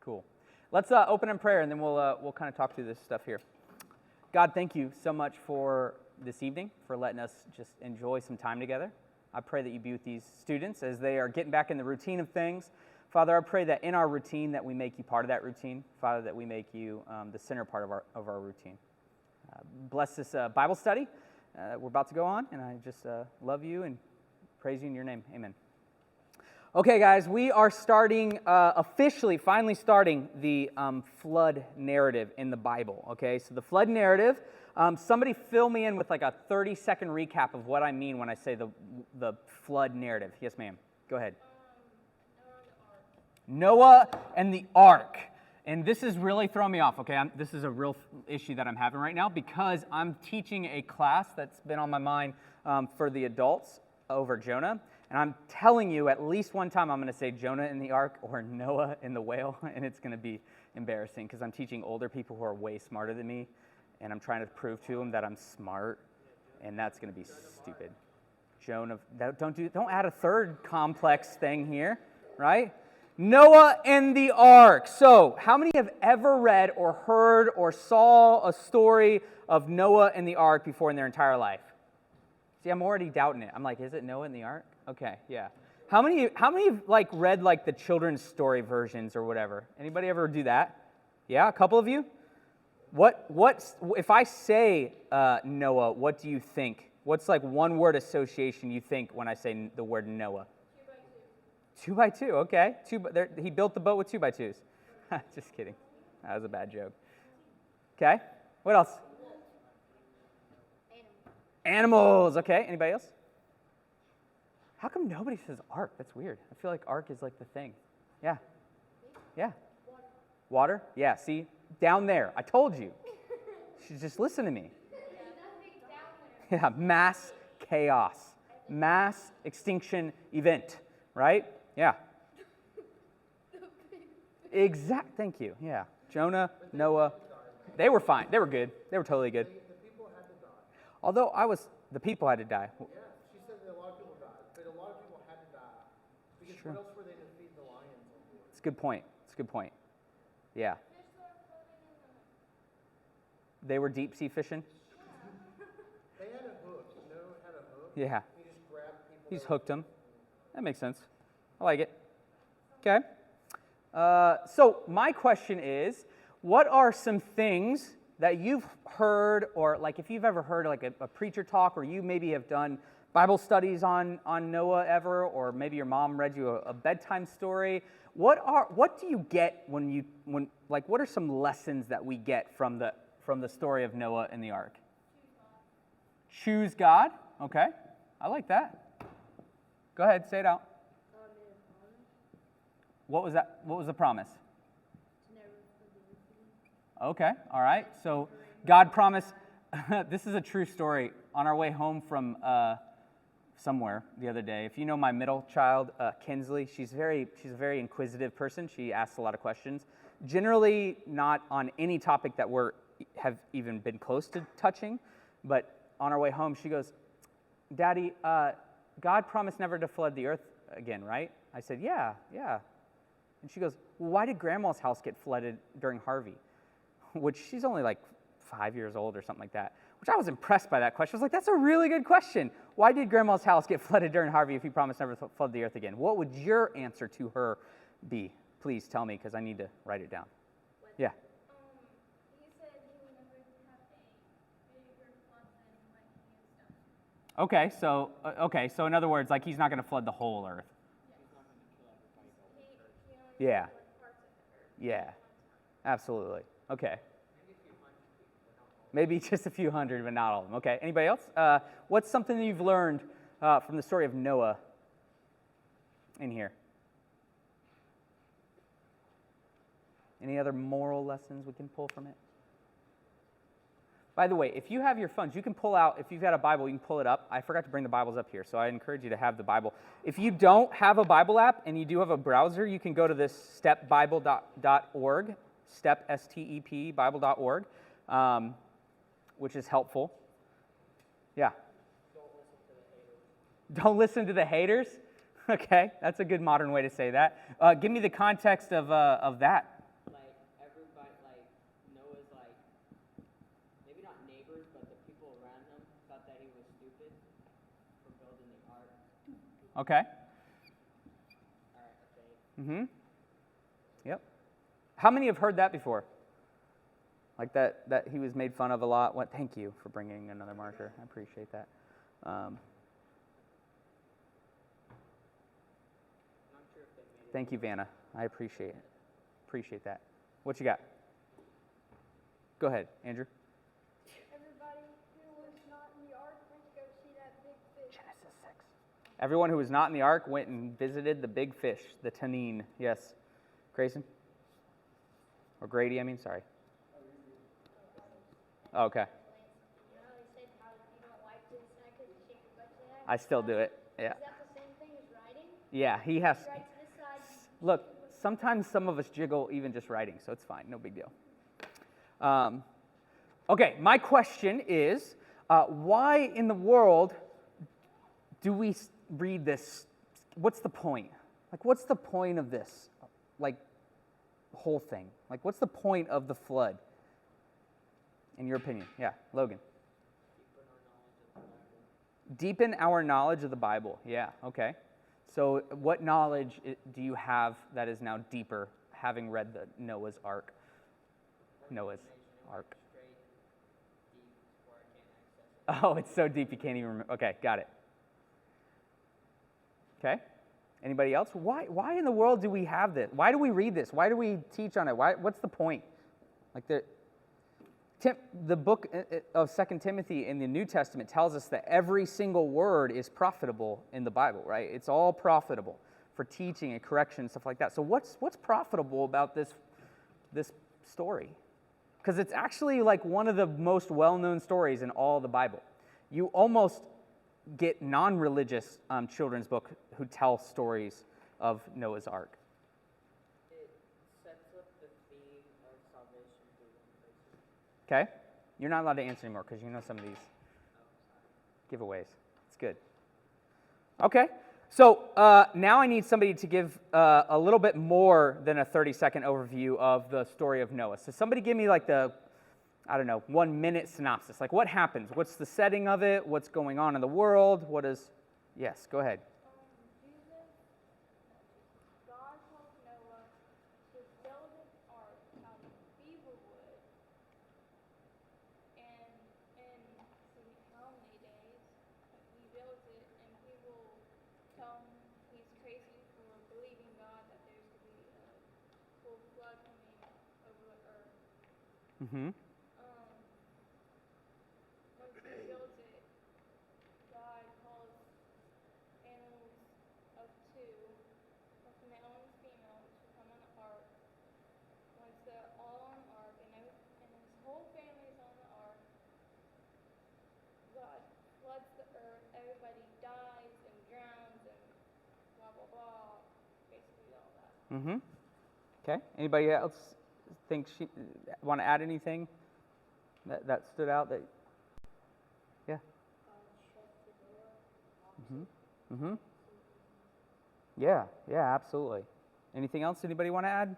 Cool. Let's open in prayer, and then we'll kind of talk through this stuff here. God, thank you so much for this evening, for letting us just enjoy some time together. I pray that you be with these students as they are getting back in the routine of things. Father, I pray that in our routine that we make you part of that routine. Father, that we make you the center part of our routine. Bless this Bible study we're about to go on, and I just love you and praise you in your name. Amen. Okay, guys, we are starting, finally starting the flood narrative in the Bible, okay? So the flood narrative, somebody fill me in with like a 30-second recap of what I mean when I say the flood narrative. Yes, ma'am. Go ahead. Noah and the ark. And this is really throwing me off, okay? This is a real issue that I'm having right now because I'm teaching a class that's been on my mind for the adults over Jonah. And I'm telling you, at least one time I'm going to say Jonah in the ark or Noah in the whale, and it's going to be embarrassing because I'm teaching older people who are way smarter than me, and I'm trying to prove to them that I'm smart, and that's going to be stupid. Jonah, don't add a third complex thing here, right? Noah and the ark. So, how many have ever read or heard or saw a story of Noah and the ark before in their entire life? See, I'm already doubting it. I'm like, is it Noah and the ark? Okay, yeah. How many like read like the children's story versions or whatever? Anybody ever do that? Yeah, a couple of you? What if I say Noah, what do you think? What's like one word association you think when I say the word Noah? 2 by 2, okay. He built the boat with 2 by 2s. Just kidding. That was a bad joke. Okay, what else? Animals, okay. Anybody else? How come nobody says ark? That's weird. I feel like ark is like the thing. Yeah. Yeah. Water? Yeah, see? Down there. I told you. Just listen to me. Yeah, mass chaos. Mass extinction event, right? Yeah. Thank you. Yeah. Jonah, Noah, they were fine. They were good. They were totally good. The people had to die. Although the people had to die. Yeah, she said that a lot of people died, but a lot of people had to die. Because Sure. what else were they to feed the lions? It's a good point. Yeah. They were deep sea fishing? They had a hook. Noah had a hook. Yeah. He just grabbed people. He's hooked them. That makes sense. I like it. Okay. So my question is, what are some things that you've heard, or like if you've ever heard like a preacher talk, or you maybe have done Bible studies on Noah ever, or maybe your mom read you a bedtime story? What do you get when what are some lessons that we get from the story of Noah and the ark? Choose God. Okay. I like that. Go ahead, say it out. What was that? What was the promise? Okay, all right. So God promised, this is a true story. On our way home from somewhere the other day, if you know my middle child, Kinsley, she's a very inquisitive person. She asks a lot of questions. Generally not on any topic that have even been close to touching, but on our way home, she goes, Daddy, God promised never to flood the earth again, right? I said, yeah. And she goes, well, why did Grandma's house get flooded during Harvey? Which she's only like 5 years old or something like that. Which I was impressed by that question. I was like, that's a really good question. Why did Grandma's house get flooded during Harvey if he promised never to flood the earth again? What would your answer to her be? Please tell me, because I need to write it down. Yeah. He said he would never have a bigger flood than like he has done. Okay, so in other words, like he's not going to flood the whole earth. Yeah. Yeah. Absolutely. Okay. Maybe just a few hundred, but not all of them. Okay. Anybody else? What's something that you've learned from the story of Noah in here? Any other moral lessons we can pull from it? By the way, if you have your phones, you can pull out, if you've got a Bible, you can pull it up. I forgot to bring the Bibles up here, so I encourage you to have the Bible. If you don't have a Bible app and you do have a browser, you can go to this stepbible.org, step, S-T-E-P, bible.org, which is helpful. Yeah. Don't listen to the haters? Okay, that's a good modern way to say that. Give me the context of that. Okay. Mm-hmm. Yep. How many have heard that before? Like that he was made fun of a lot. What? Thank you for bringing another marker. I appreciate that. Thank you, Vanna. I appreciate it. Appreciate that. What you got? Go ahead, Andrew. Everybody who was not in the ark went to go see that big fish. Genesis 6. Everyone who was not in the ark went and visited the big fish, the Tannin. Yes. Grayson? Or Grady, I mean, sorry. Oh, okay. You know, they said how you don't wipe this side because you shake your butt to that. I still do it. Yeah. Is that the same thing as writing? Yeah, he has. Right to this side. Look, sometimes some of us jiggle even just writing, so it's fine. No big deal. Okay, my question is, why in the world do we read this? What's the point? Like, what's the point of this? Like, whole thing? Like, what's the point of the flood? In your opinion? Yeah, Logan. Deepen our knowledge of the Bible. Yeah, okay. So what knowledge do you have that is now deeper, having read the Noah's Ark? Noah's Ark. Oh, it's so deep you can't even remember. Okay, got it. Okay. Anybody else? Why in the world do we have this? Why do we read this? Why do we teach on it? What's the point? Like the book of 2 Timothy in the New Testament tells us that every single word is profitable in the Bible, right? It's all profitable for teaching and correction, stuff like that. So what's profitable about this story? Because it's actually like one of the most well-known stories in all the Bible. You almost get non-religious children's book who tell stories of Noah's Ark. It sets up the theme of salvation through one person. Okay? You're not allowed to answer anymore because you know some of these giveaways. It's good. Okay. So now I need somebody to give a little bit more than a 30-second overview of the story of Noah. So somebody give me like the, 1 minute synopsis. Like what happens? What's the setting of it? What's going on in the world? Yes, go ahead. God told Noah to build an ark out of beaver wood, and in see how many days he builds it, and he will tell him he's crazy for believing God that there's to be a full flood coming over the earth. Mm-hmm. Once he builds it, God calls animals of two, a male and female, to come on the ark. Once they're all on the ark, and his whole family is on the ark, God floods the earth, everybody dies and drowns and blah, blah, blah, basically all that. Mm-hmm. Okay. Anybody else want to add anything that stood out? Yeah. Mm-hmm. Mm-hmm. Yeah, absolutely. Anything else anybody want to add?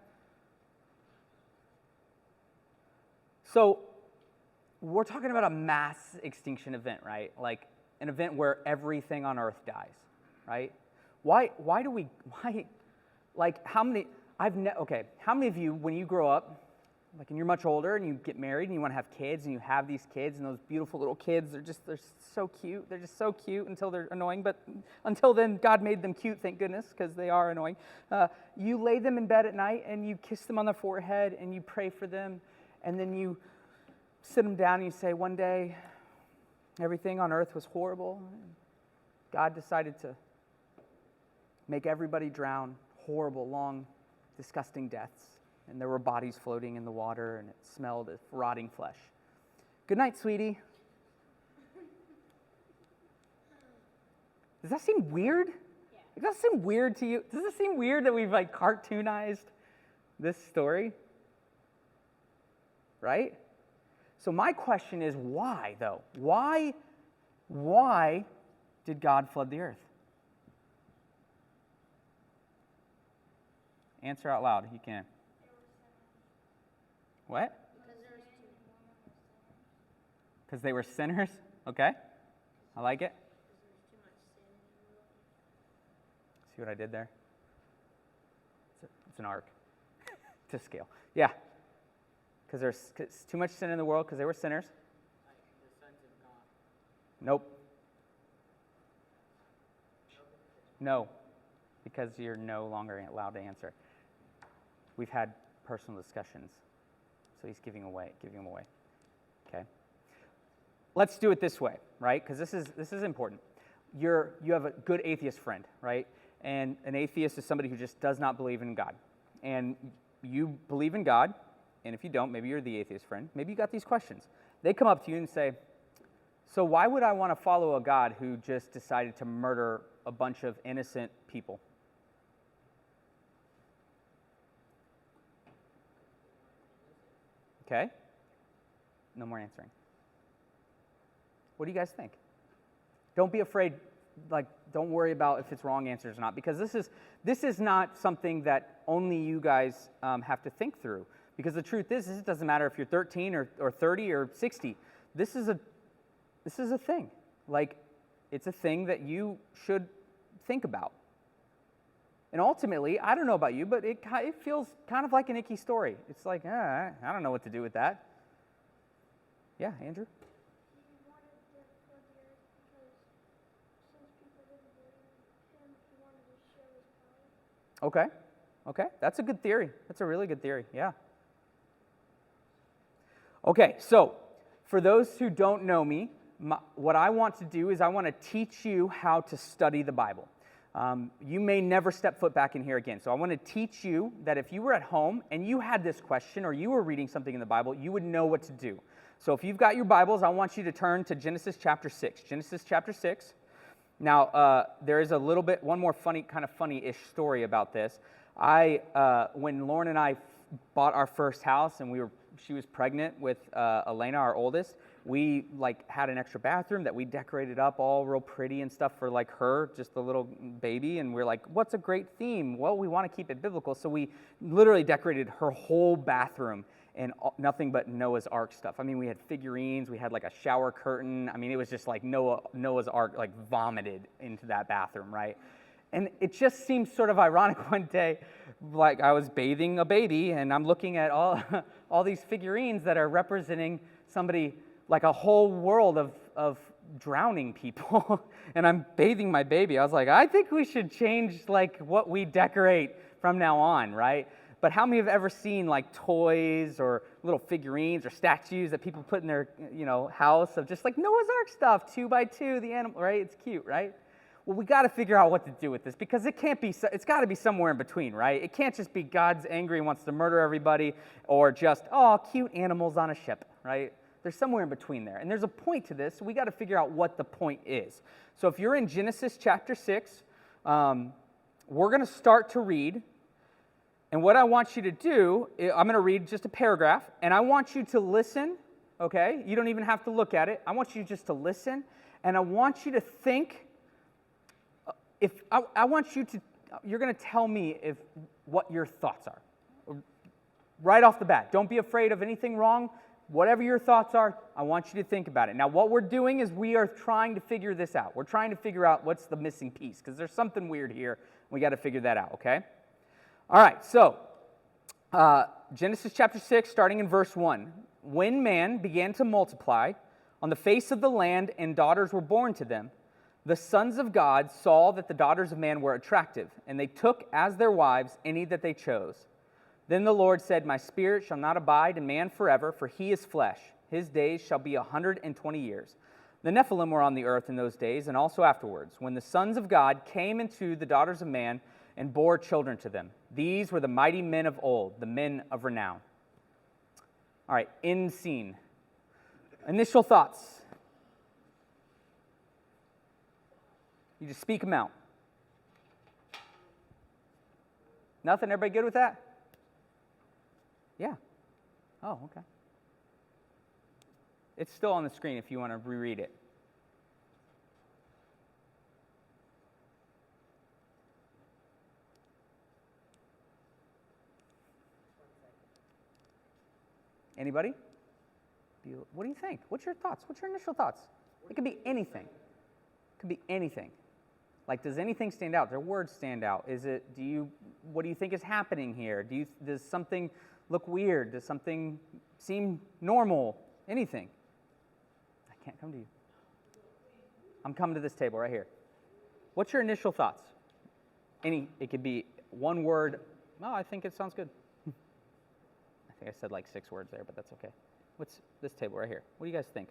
So we're talking about a mass extinction event, right? Like an event where everything on earth dies, right? Why, like how many of you, when you grow up, like, and you're much older and you get married and you want to have kids and you have these kids and those beautiful little kids, they're so cute. They're just so cute until they're annoying. But until then, God made them cute, thank goodness, because they are annoying. You lay them in bed at night and you kiss them on the forehead and you pray for them. And then you sit them down and you say, one day, everything on earth was horrible. God decided to make everybody drown, horrible, long, disgusting deaths. And there were bodies floating in the water, and it smelled of rotting flesh. Good night, sweetie. Does that seem weird? Yeah. Does that seem weird to you? Does it seem weird that we've like cartoonized this story? Right? So my question is why, though? Why did God flood the earth? Answer out loud if you can. What? Because they were sinners? Okay. I like it. See what I did there? It's an ark to scale. Yeah. Because there's too much sin in the world because they were sinners. The sons of God. Nope. No, because you're no longer allowed to answer. We've had personal discussions, so he's giving them away. Okay. Let's do it this way, right? Because this is important. You have a good atheist friend, right? And an atheist is somebody who just does not believe in God. And you believe in God, and if you don't, maybe you're the atheist friend. Maybe you got these questions. They come up to you and say, so why would I want to follow a God who just decided to murder a bunch of innocent people? Okay? No more answering. What do you guys think? Don't be afraid, don't worry about if it's wrong answers or not, because this is not something that only you guys have to think through. Because the truth is, it doesn't matter if you're 13 or 30 or 60. This is a thing. It's a thing that you should think about. And ultimately, I don't know about you, but it feels kind of like an icky story. It's like, I don't know what to do with that. Yeah, Andrew? He wanted to flood the earth because since people didn't believe him, he wanted to show his power. Okay, that's a good theory. That's a really good theory, yeah. Okay, so for those who don't know me, what I want to do is I want to teach you how to study the Bible. You may never step foot back in here again. So I want to teach you that if you were at home and you had this question or you were reading something in the Bible, you would know what to do. So if you've got your Bibles, I want you to turn to Genesis chapter 6. Genesis chapter 6. Now, there is one more funny-ish story about this. When Lauren and I bought our first house and she was pregnant with Elena, our oldest, we had an extra bathroom that we decorated up all real pretty and stuff for her, just a little baby, and we're like, what's a great theme? Well, we want to keep it biblical, so we literally decorated her whole bathroom and nothing but Noah's Ark stuff. I mean, we had figurines, we had a shower curtain. I mean, it was just like Noah's Ark vomited into that bathroom, right? And it just seemed sort of ironic one day, I was bathing a baby and I'm looking at all these figurines that are representing somebody, a whole world of drowning people, and I'm bathing my baby. I was like, I think we should change what we decorate from now on, right? But how many have ever seen toys or little figurines or statues that people put in their house of just Noah's Ark stuff, 2x2, the animal, right? It's cute, right? Well, we got to figure out what to do with this because it's got to be somewhere in between, right? It can't just be God's angry and wants to murder everybody or just, cute animals on a ship, right? There's somewhere in between there. And there's a point to this, so we got to figure out what the point is. So if you're in Genesis chapter 6, we're going to start to read. And what I want you to do, I'm going to read just a paragraph, and I want you to listen, okay? You don't even have to look at it. I want you just to listen, and I want you to think. You're going to tell me what your thoughts are. Right off the bat. Don't be afraid of anything wrong. Whatever your thoughts are, I want you to think about it. Now, what we're doing is we are trying to figure this out. We're trying to figure out what's the missing piece, because there's something weird here. We got to figure that out, okay? All right, so Genesis chapter 6, starting in verse 1. When man began to multiply on the face of the land and daughters were born to them, the sons of God saw that the daughters of man were attractive, and they took as their wives any that they chose. Then the Lord said, my spirit shall not abide in man forever, for he is flesh. His days shall be 120 years. The Nephilim were on the earth in those days, and also afterwards, when the sons of God came into the daughters of man and bore children to them. These were the mighty men of old, the men of renown. All right, end scene. Initial thoughts. You just speak them out. Nothing? Everybody good with that? Yeah. Oh, okay. It's still on the screen if you want to reread it. Anybody? What do you think? What's your thoughts? What's your initial thoughts? It could be anything. It could be anything. Like, does anything stand out? Do words stand out? What do you think is happening here? Does something look weird? Does something seem normal? Anything? I can't come to you. I'm coming to this table right here. What's your initial thoughts? It could be one word. Oh, I think it sounds good. I think I said like 6 words there, but that's okay. What's this table right here? What do you guys think?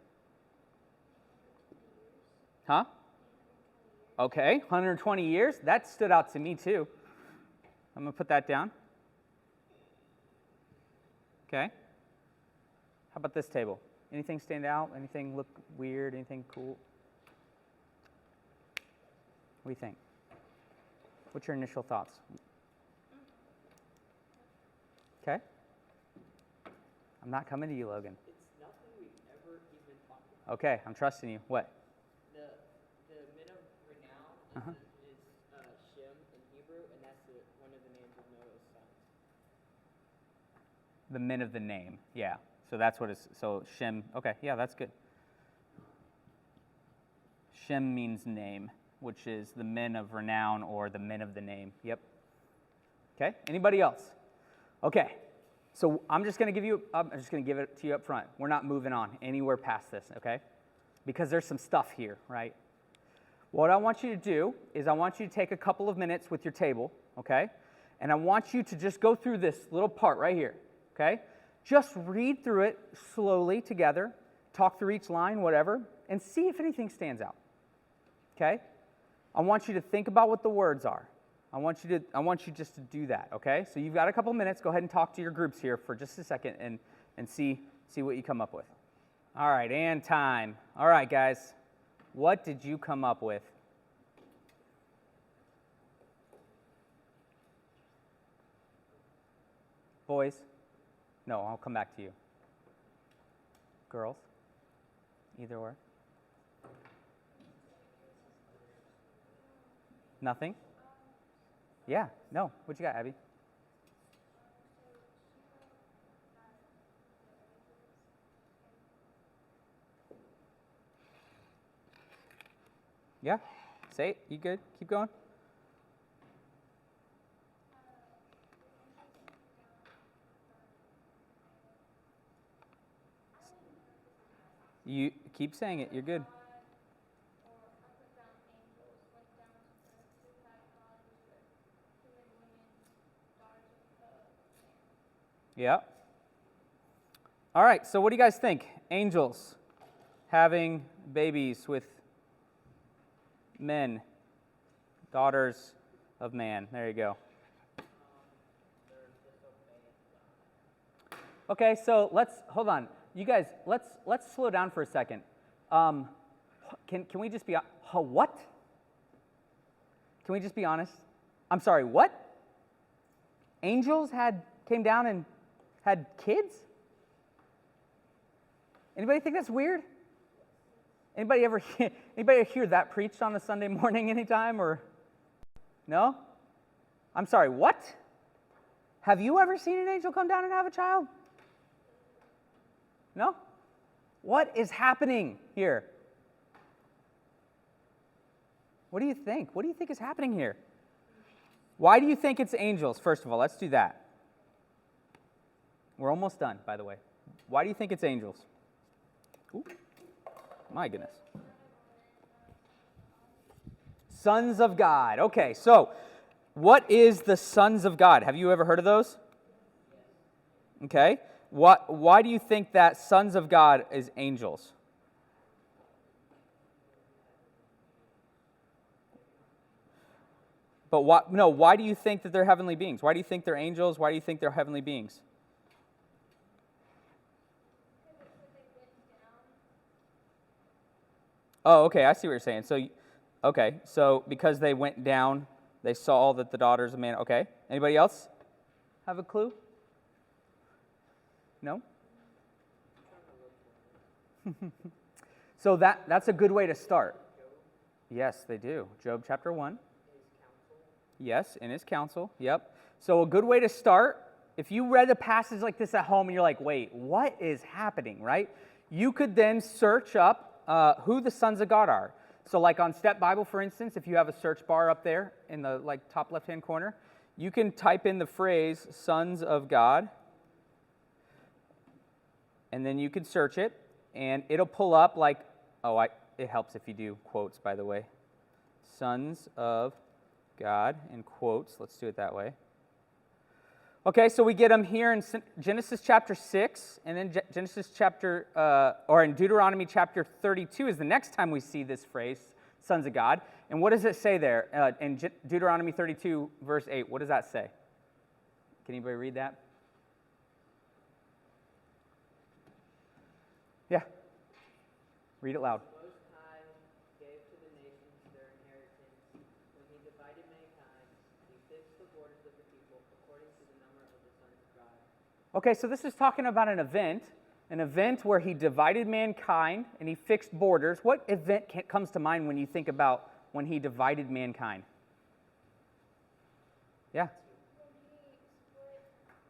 Huh? Okay, 120 years. That stood out to me too. I'm going to put that down. Okay. How about this table? Anything stand out? Anything look weird? Anything cool? What do you think? What's your initial thoughts? Okay. I'm not coming to you, Logan. It's nothing we've ever even talked about. Okay, I'm trusting you. What? The men of renown Uh-huh. is Shem in Hebrew, and that's one of the names of Noah's sons. The men of the name. Yeah. So that's what it's. So Shem. Okay. Yeah, that's good. Shem means name, which is the men of renown or the men of the name. Yep. Okay. Anybody else? Okay. So I'm just going to give it to you up front. We're not moving on anywhere past this, okay? Because there's some stuff here, right? What I want you to do is I want you to take a couple of minutes with your table, okay? And I want you to just go through this little part right here, okay? Just read through it slowly together, talk through each line, whatever, and see if anything stands out, okay? I want you to think about what the words are. I want you just to do that, okay? So you've got a couple minutes. Go ahead and talk to your groups here for just a second and see what you come up with. All right, and time. All right, guys. What did you come up with? Boys? No, I'll come back to you. Girls? Either or? Nothing? Yeah, no. What you got, Abby? Yeah, say it. You good? Keep going. You keep saying it. You're good. Yeah. All right, so what do you guys think? Angels having babies with men, daughters of man. There you go. Okay, so hold on. You guys, let's slow down for a second. Can we just be what? Can we just be honest? I'm sorry, what? Angels came down and had kids? Anybody think that's weird? Anybody hear that preached on a Sunday morning anytime or no? I'm sorry, what? Have you ever seen an angel come down and have a child? No? What is happening here? What do you think? What do you think is happening here? Why do you think it's angels? First of all, let's do that. We're almost done, by the way. Why do you think it's angels? Ooh, my goodness. Sons of God. Okay, so what is the sons of God? Have you ever heard of those? Okay. Why do you think that sons of God is angels? But why do you think that they're heavenly beings? Why do you think they're angels? Why do you think they're heavenly beings? Oh, okay, I see what you're saying. So because they went down, they saw that the daughters of man. Okay. Anybody else have a clue? No? So that's a good way to start. Yes, they do. Job chapter 1. Yes, in his counsel. Yep. So a good way to start, if you read a passage like this at home and you're like, wait, what is happening, right? You could then search up who the sons of God are. So like on Step Bible, for instance, if you have a search bar up there in the like top left-hand corner, you can type in the phrase sons of God, and then you can search it, and it'll pull up like, it helps if you do quotes, by the way. Sons of God in quotes. Let's do it that way. Okay, so we get them here in Genesis chapter 6, and then in Deuteronomy chapter 32 is the next time we see this phrase, sons of God. And what does it say there in Deuteronomy 32, verse 8? What does that say? Can anybody read that? Yeah. Read it loud. The Most High gave to the nations their inheritance. When he divided mankind, he fixed the borders of the people according to the number of the sons of God. Okay, so this is talking about an event where he divided mankind and he fixed borders. What event comes to mind when you think about when he divided mankind? Yeah. When he split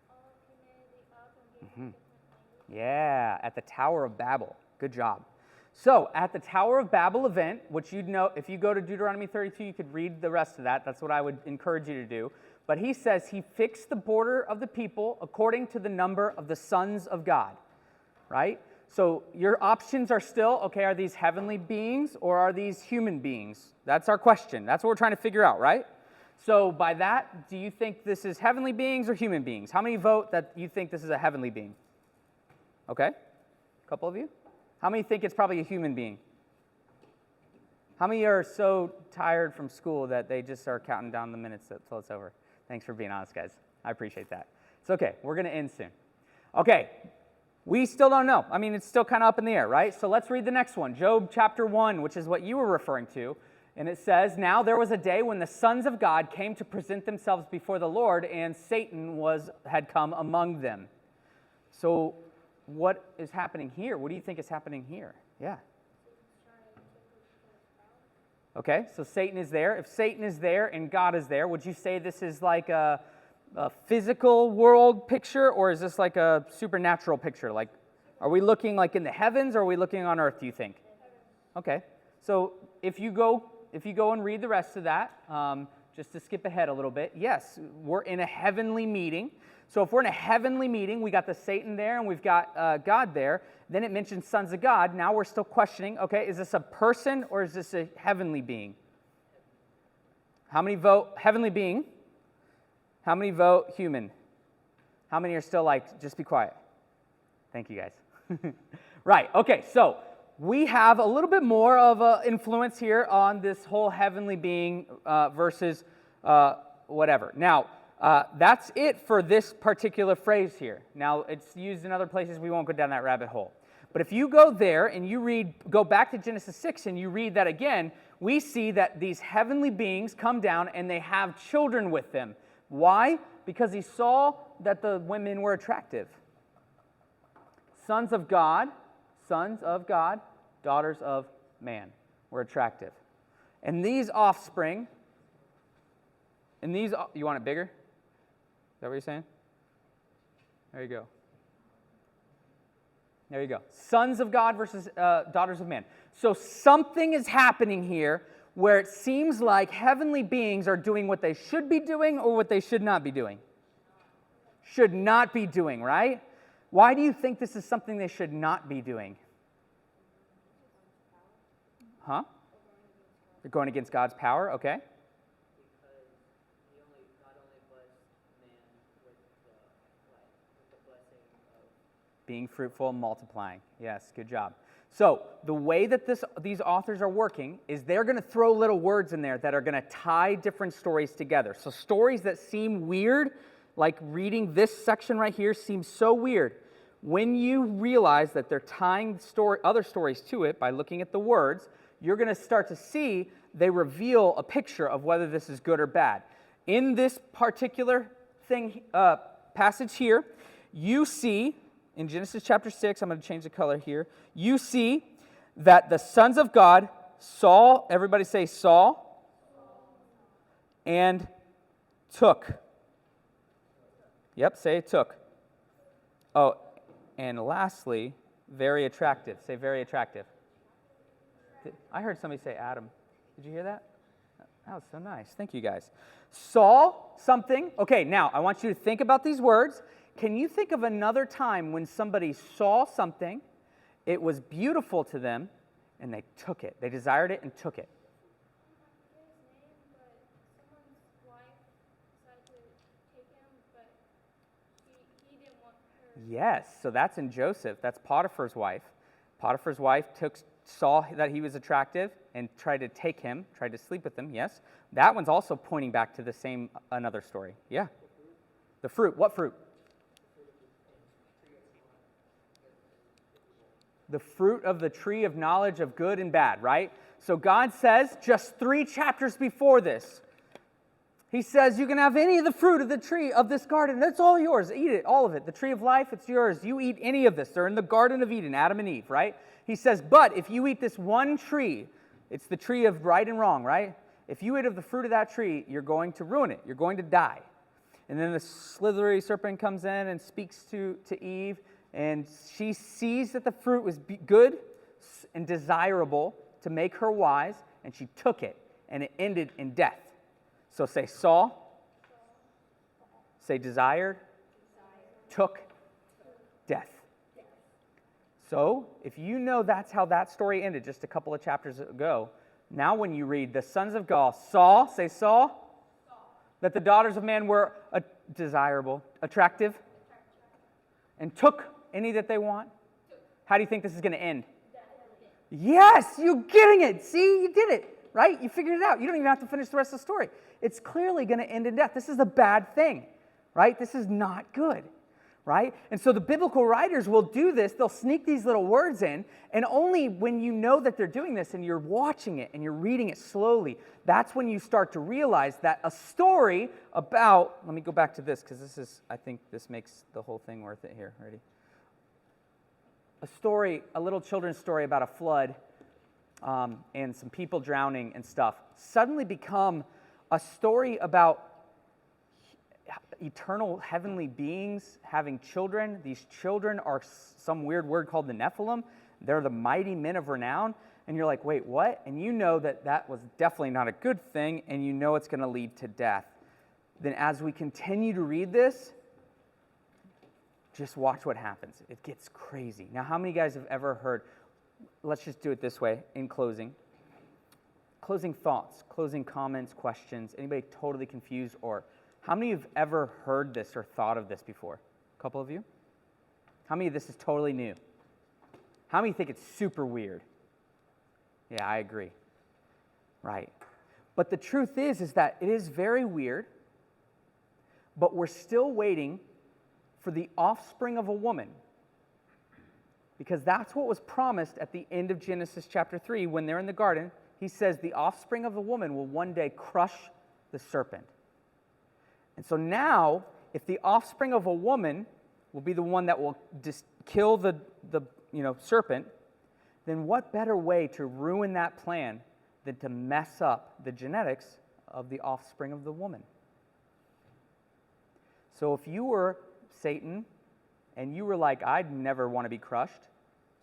all of humanity up and gave them different languages. Yeah, at the Tower of Babel. Good job. So, at the Tower of Babel event, which you'd know, if you go to Deuteronomy 32, you could read the rest of that. That's what I would encourage you to do. But he says he fixed the border of the people according to the number of the sons of God, right? So your options are still, okay, are these heavenly beings or are these human beings? That's our question. That's what we're trying to figure out, right? So by that, do you think this is heavenly beings or human beings? How many vote that you think this is a heavenly being? Okay, a couple of you. How many think it's probably a human being? How many are so tired from school that they just are counting down the minutes until it's over? Thanks for being honest, guys. I appreciate that. It's okay. We're going to end soon. Okay, we still don't know. I mean, it's still kind of up in the air, right? So let's read the next one. Job chapter 1, which is what you were referring to. And it says, "Now there was a day when the sons of God came to present themselves before the Lord, and Satan had come among them." So what is happening here? What do you think is happening here? Yeah. Okay, so Satan is there. If Satan is there and God is there, would you say this is like a physical world picture, or is this like a supernatural picture? Like, are we looking like in the heavens, or are we looking on earth, do you think? Okay, so if you go and read the rest of that, just to skip ahead a little bit, yes, we're in a heavenly meeting. So if we're in a heavenly meeting, we got the Satan there and we've got God there. Then it mentions sons of God. Now we're still questioning, okay, is this a person or is this a heavenly being? How many vote heavenly being? How many vote human? How many are still like, just be quiet? Thank you, guys. Right, okay, so we have a little bit more of an influence here on this whole heavenly being versus whatever. Now, that's it for this particular phrase here. Now, it's used in other places. We won't go down that rabbit hole. But if you go there and you go back to Genesis 6 and you read that again, we see that these heavenly beings come down and they have children with them. Why? Because he saw that the women were attractive. Sons of God, daughters of man were attractive. And these offspring, you want it bigger? Is that what you're saying? There you go. There you go. Sons of God versus daughters of man. So something is happening here where it seems like heavenly beings are doing what they should be doing or what they should not be doing. Should not be doing, right? Why do you think this is something they should not be doing? Huh? They're going against God's power, okay. Because he not only blessed man with the blessing of Being fruitful and multiplying. Yes, good job. So the way that these authors are working is they're going to throw little words in there that are going to tie different stories together. So stories that seem weird, like reading this section right here, seems so weird. When you realize that they're tying other stories to it by looking at the words, you're going to start to see they reveal a picture of whether this is good or bad. In this particular passage here, you see, in Genesis chapter 6, I'm going to change the color here, you see that the sons of God saw, everybody say saw, and took. Yep, say took. Oh, and lastly, very attractive. Say very attractive. I heard somebody say Adam. Did you hear that? That was so nice. Thank you, guys. Saw something. Okay, now I want you to think about these words. Can you think of another time when somebody saw something, it was beautiful to them, and they took it? They desired it and took it. His name, but someone's wife decided to take him, but he didn't want her. Yes, so that's in Joseph. That's Potiphar's wife. Potiphar's wife saw that he was attractive and tried to take him, tried to sleep with him, yes. That one's also pointing back to the same, another story. Yeah. The fruit. What fruit? The fruit of the tree of knowledge of good and bad, right? So God says, just 3 chapters before this, he says, you can have any of the fruit of the tree of this garden. That's all yours. Eat it, all of it. The tree of life, it's yours. You eat any of this. They're in the Garden of Eden, Adam and Eve, right? He says, but if you eat this one tree, it's the tree of right and wrong, right? If you eat of the fruit of that tree, you're going to ruin it. You're going to die. And then the slithery serpent comes in and speaks to Eve, and she sees that the fruit was good and desirable to make her wise, and she took it, and it ended in death. So say saw, say desired, took, death. So if you know that's how that story ended just a couple of chapters ago, now when you read the sons of God saw, say saw, that the daughters of man were desirable, attractive, and took any that they want, how do you think this is going to end? Yes, you're getting it. See, you did it, right? You figured it out. You don't even have to finish the rest of the story. It's clearly going to end in death. This is a bad thing, right? This is not good, right? And so the biblical writers will do this. They'll sneak these little words in, and only when you know that they're doing this and you're watching it and you're reading it slowly, that's when you start to realize that a story about, let me go back to this because this is, I think this makes the whole thing worth it here. Ready? A story, a little children's story about a flood and some people drowning and stuff suddenly become a story about eternal heavenly beings having children. These children are some weird word called the Nephilim. They're the mighty men of renown. And you're like, wait, what? And you know that that was definitely not a good thing, and you know it's going to lead to death. Then as we continue to read this, just watch what happens. It gets crazy. Now, how many guys have ever heard, let's just do it this way in closing. Closing thoughts, closing comments, questions. Anybody totally confused? Or how many have ever heard this or thought of this before? A couple of you? How many of this is totally new? How many think it's super weird? Yeah, I agree. Right. But the truth is that it is very weird, but we're still waiting for the offspring of a woman. Because that's what was promised at the end of Genesis chapter 3 when they're in the garden. He says the offspring of a woman will one day crush the serpent. And so now, if the offspring of a woman will be the one that will kill the serpent, then what better way to ruin that plan than to mess up the genetics of the offspring of the woman? So if you were Satan and you were like, I'd never want to be crushed,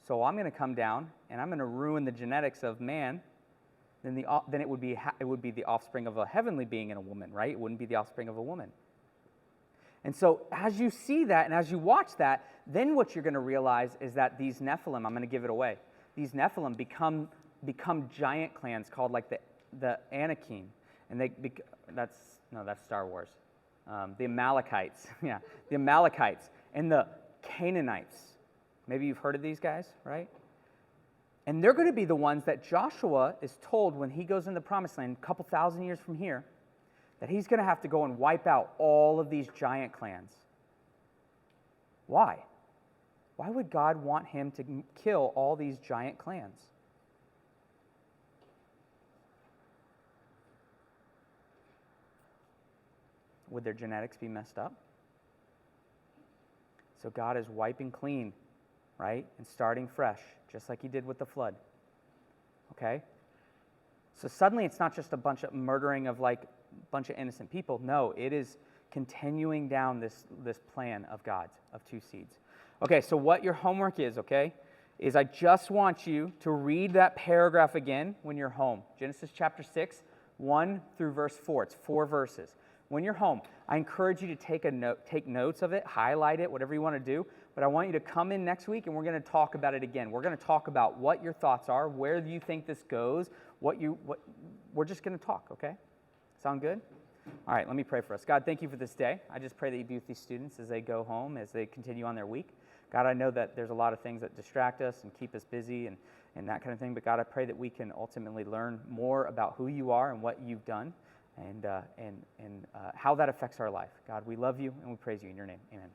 so I'm going to come down and I'm going to ruin the genetics of man, then it would be the offspring of a heavenly being in a woman, right? It wouldn't be the offspring of a woman. And so as you see that and as you watch that, then what you're going to realize is that these Nephilim, I'm going to give it away, these Nephilim become giant clans called like the Anakim, and that's Star Wars. The Amalekites, yeah, the Amalekites and the Canaanites. Maybe you've heard of these guys, right? And they're going to be the ones that Joshua is told when he goes in the Promised Land a couple thousand years from here, that he's going to have to go and wipe out all of these giant clans. Why? Why would God want him to kill all these giant clans? Would their genetics be messed up? So God is wiping clean, right? And starting fresh, just like he did with the flood. Okay? So suddenly it's not just a bunch of murdering of like a bunch of innocent people. No, it is continuing down this plan of God's, of 2 seeds. Okay, so what your homework is, okay, is I just want you to read that paragraph again when you're home. Genesis chapter 6, 1 through verse 4. It's 4 verses. When you're home, I encourage you to take notes of it, highlight it, whatever you want to do. But I want you to come in next week and we're going to talk about it again. We're going to talk about what your thoughts are, where do you think this goes, we're just going to talk, okay? Sound good? All right, let me pray for us. God, thank you for this day. I just pray that you be with these students as they go home, as they continue on their week. God, I know that there's a lot of things that distract us and keep us busy and that kind of thing. But God, I pray that we can ultimately learn more about who you are and what you've done and how that affects our life. God, we love you and we praise you in your name. Amen.